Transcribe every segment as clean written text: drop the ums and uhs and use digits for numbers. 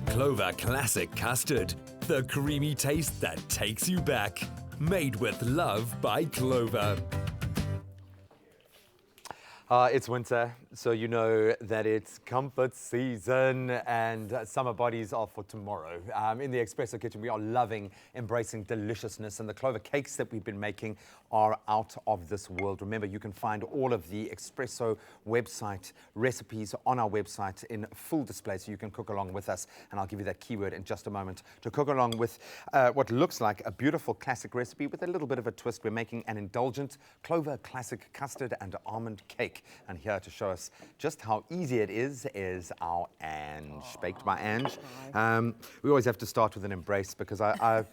Clover Classic Custard, the creamy taste that takes you back. Made with love by Clover. It's winter, so you know that it's comfort season and summer bodies are for tomorrow. In the Espresso Kitchen, we are loving embracing deliciousness, and the Clover cakes that we've been making are out of this world. Remember, you can find all of the Espresso website recipes on our website in full display, so you can cook along with us, and I'll give you that keyword in just a moment to cook along with what looks like a beautiful classic recipe with a little bit of a twist. We're making an indulgent Clover Classic Custard and Almond cake. And here to show us just how easy it is our Ange, baked by Ange. We always have to start with an embrace because I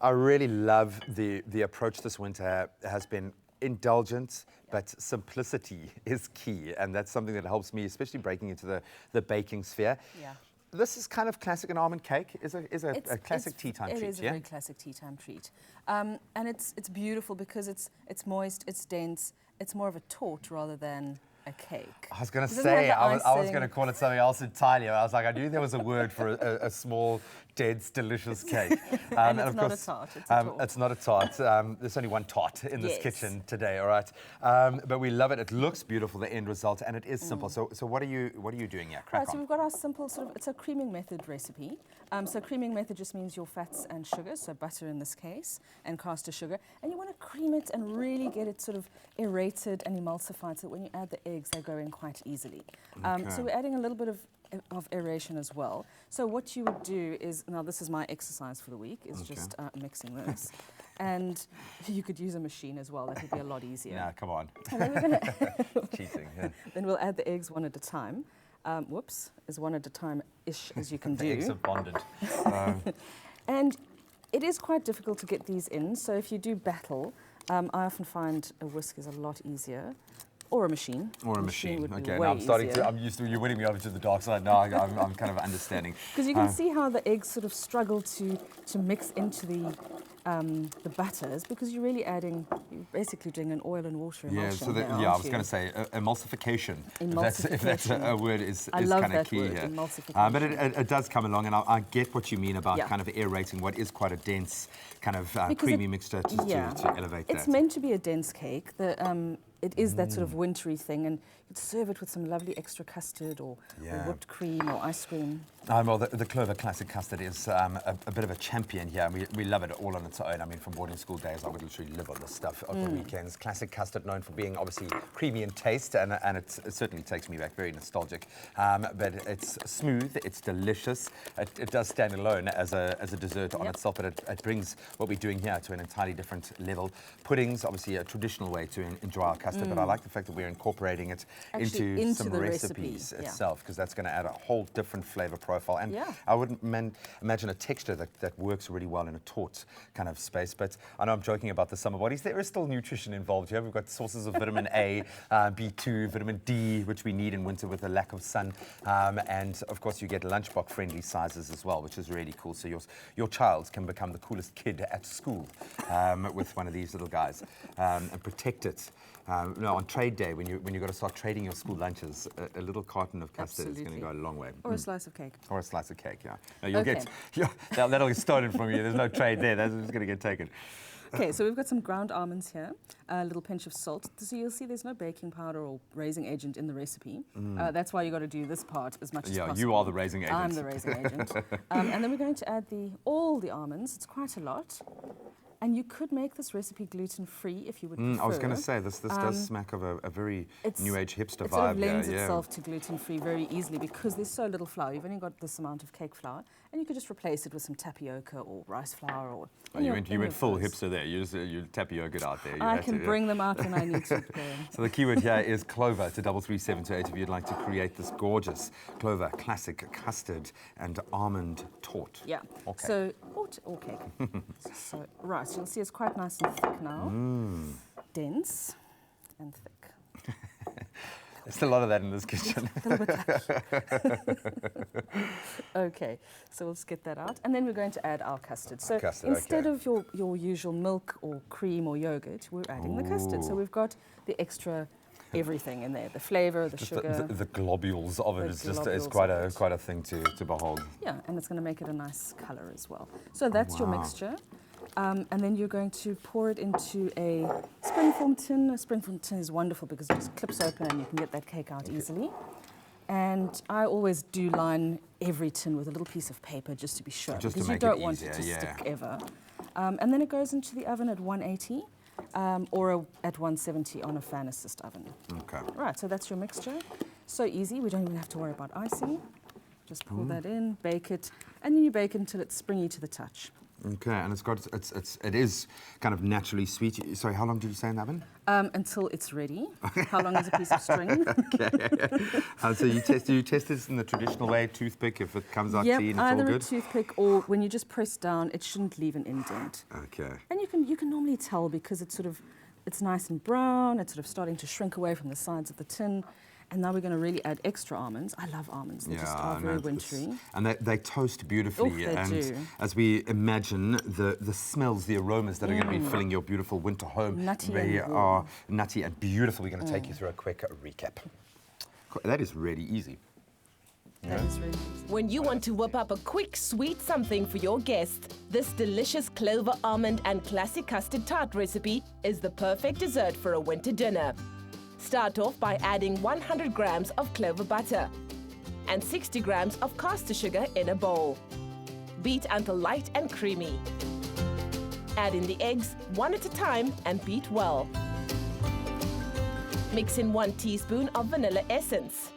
really love the approach this winter has been. Indulgence, but simplicity is key, and that's something that helps me, especially breaking into the baking sphere. Yeah. This is kind of classic and almond cake. Is a classic tea time treat. It is a very classic tea time treat, and it's beautiful because it's moist, it's dense, it's more of a torte rather than a cake. I was going to say, I was going to call it something else entirely. I was like, I knew there was a word for a small, dense, delicious cake. And it's not a tart, it's a torte. It's not a tart. There's only one tart in this kitchen today, all right? But we love it. It looks beautiful, the end result, and it is simple. So what are you doing here? Crack on. So we've got our simple it's a creaming method recipe. So creaming method just means your fats and sugar, so butter in this case, and caster sugar. And you want to cream it and really get it sort of aerated and emulsified so that when you add the eggs, they go in quite easily. So we're adding a little bit of aeration as well. So what you would do is, now this is my exercise for the week, is just mixing this. And you could use a machine as well, that would be a lot easier. Yeah, come on. And then we're gonna Cheating, yeah. Then we'll add the eggs one at a time. As one at a time-ish as you can do. The eggs have bonded. And it is quite difficult to get these in, so if you do battle, I often find a whisk is a lot easier. Or a machine. Or a machine. Would be Okay, way now easier. you're winning me over to the dark side. Now I'm kind of understanding. Because you can see how the eggs sort of struggle to mix into the batters, because you're basically doing an oil and water emulsion. I was going to say emulsification. If that's a word is kind of key word, here. Emulsification. But it does come along, and I get what you mean about kind of aerating what is quite a dense kind of creamy mixture to elevate that. It's meant to be a dense cake. It is that sort of wintry thing, and you'd serve it with some lovely extra custard or whipped cream or ice cream. Well, the Clover Classic Custard is a bit of a champion here, and we love it all on its own. I mean, from boarding school days, I would literally live on this stuff over the weekends. Classic custard, known for being obviously creamy in taste, and it certainly takes me back, very nostalgic. But it's smooth, it's delicious. It does stand alone as a dessert on itself, but it brings what we're doing here to an entirely different level. Pudding's obviously a traditional way to enjoy our custard, but I like the fact that we're incorporating it into some recipes itself, because that's going to add a whole different flavor profile. And I would imagine a texture that works really well in a torte kind of space. But I know I'm joking about the summer bodies. There is still nutrition involved here. We've got sources of vitamin A, B2, vitamin D, which we need in winter with the lack of sun. And of course, you get lunchbox friendly sizes as well, which is really cool. So your child can become the coolest kid at school with one of these little guys and protect it. On trade day, when you've got to start trading your school lunches, a little carton of custard is going to go a long way. Or a slice of cake. Or a slice of cake, No, that'll get stolen from you. There's no trade there. That's just going to get taken. Okay, so we've got some ground almonds here, a little pinch of salt. So you'll see there's no baking powder or raising agent in the recipe. That's why you got to do this part as much as possible. Yeah, you are the raising agent. I'm the raising agent. And then we're going to add all the almonds. It's quite a lot. And you could make this recipe gluten-free if you would prefer. I was going to say, this does smack of a very new age hipster vibe. It sort of lends itself to gluten-free very easily because there's so little flour. You've only got this amount of cake flour, and you could just replace it with some tapioca or rice flour. Or you went full hipster there. You tapioca out there. I can bring them out when I need to. So the keyword here is Clover to 33728 if you'd like to create this gorgeous Clover Classic Custard and Almond torte. Yeah. Okay. So, or cake. So, right. So you'll see it's quite nice and thick now. Dense and thick. There's a lot of that in this kitchen. A little bit Okay, so we'll just get that out. And then we're going to add our custard. So instead of your usual milk or cream or yogurt, we're adding the custard. So we've got the extra everything in there. The flavour, the Just sugar. the globules of it The is just, globules it's quite of a it. quite a thing to behold. Yeah, and it's going to make it a nice colour as well. So that's your Wow. mixture. And then you're going to pour it into a springform tin. A springform tin is wonderful because it just clips open and you can get that cake out easily. And I always do line every tin with a little piece of paper just to be sure, Just to because you make it don't want it to easier, yeah. stick ever. And then it goes into the oven at 180 or at 170 on a fan assist oven. Okay. Right, so that's your mixture. So easy, we don't even have to worry about icing. Just pour that in, bake it, and then you bake it until it's springy to the touch. Okay, and it is kind of naturally sweet. Sorry, how long did you say in the oven? Until it's ready. How long is a piece of string? So you test this in the traditional way, toothpick. If it comes out Yep, clean, it's all either a good. toothpick or when you just press down, it shouldn't leave an indent. Okay. And you can normally tell because it's nice and brown. It's sort of starting to shrink away from the sides of the tin. And now we're going to really add extra almonds. I love almonds. They just are very wintry. And they toast beautifully. Oh, they and do. as we imagine, the smells, the aromas that are going to be filling your beautiful winter home, Nutty they and are nutty and beautiful. We're going to take you through a quick recap. That is really easy. That is really easy. When you want to whip up a quick sweet something for your guests, this delicious clover almond and classic custard tart recipe is the perfect dessert for a winter dinner. Start off by adding 100 grams of clover butter and 60 grams of caster sugar in a bowl. Beat until light and creamy. Add in the eggs one at a time and beat well. Mix in 1 teaspoon of vanilla essence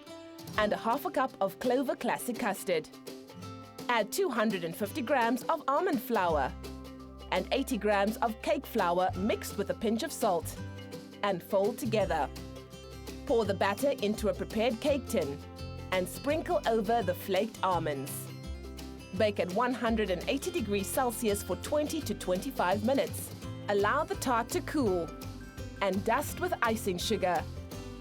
and a half a cup of Clover classic custard. Add 250 grams of almond flour and 80 grams of cake flour mixed with a pinch of salt and fold together. Pour the batter into a prepared cake tin and sprinkle over the flaked almonds. Bake at 180 degrees Celsius for 20 to 25 minutes. Allow the tart to cool and dust with icing sugar.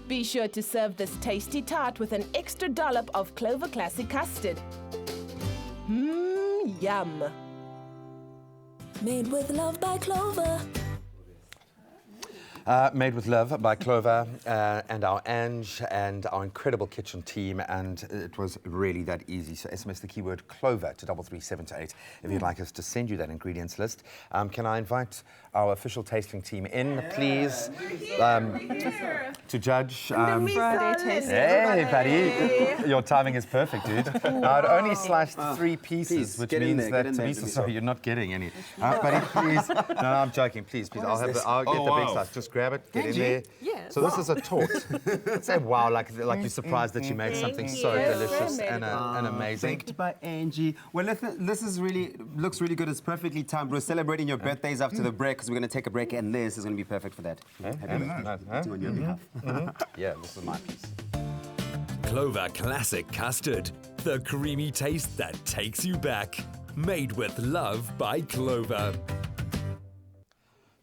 Be sure to serve this tasty tart with an extra dollop of Clover Classic custard. Yum! Made with love by Clover. Made with love by Clover and our Ange and our incredible kitchen team, and it was really that easy. So SMS the keyword Clover to 33728 if you'd like us to send you that ingredients list. Can I invite our official tasting team in, please, to judge? Friday taste. Hey, buddy. Your timing is perfect, dude. I'd only sliced 3 pieces, Please, which get in means there, that get in there, Teresa, Teresa. sorry, you're not getting any. Buddy, please. No, I'm joking. Please. I'll get the big slice. Just grab it, get in there. Yes. So this is a tort. Let's say wow, like you're surprised that you made something so delicious and amazing. Baked by Angie. Well, this is looks really good. It's perfectly timed. We're celebrating your birthdays after the break because we're going to take a break, and this is going to be perfect for that. Happy birthday. On your behalf. Yeah, this is my piece. Clover Classic Custard, the creamy taste that takes you back. Made with love by Clover.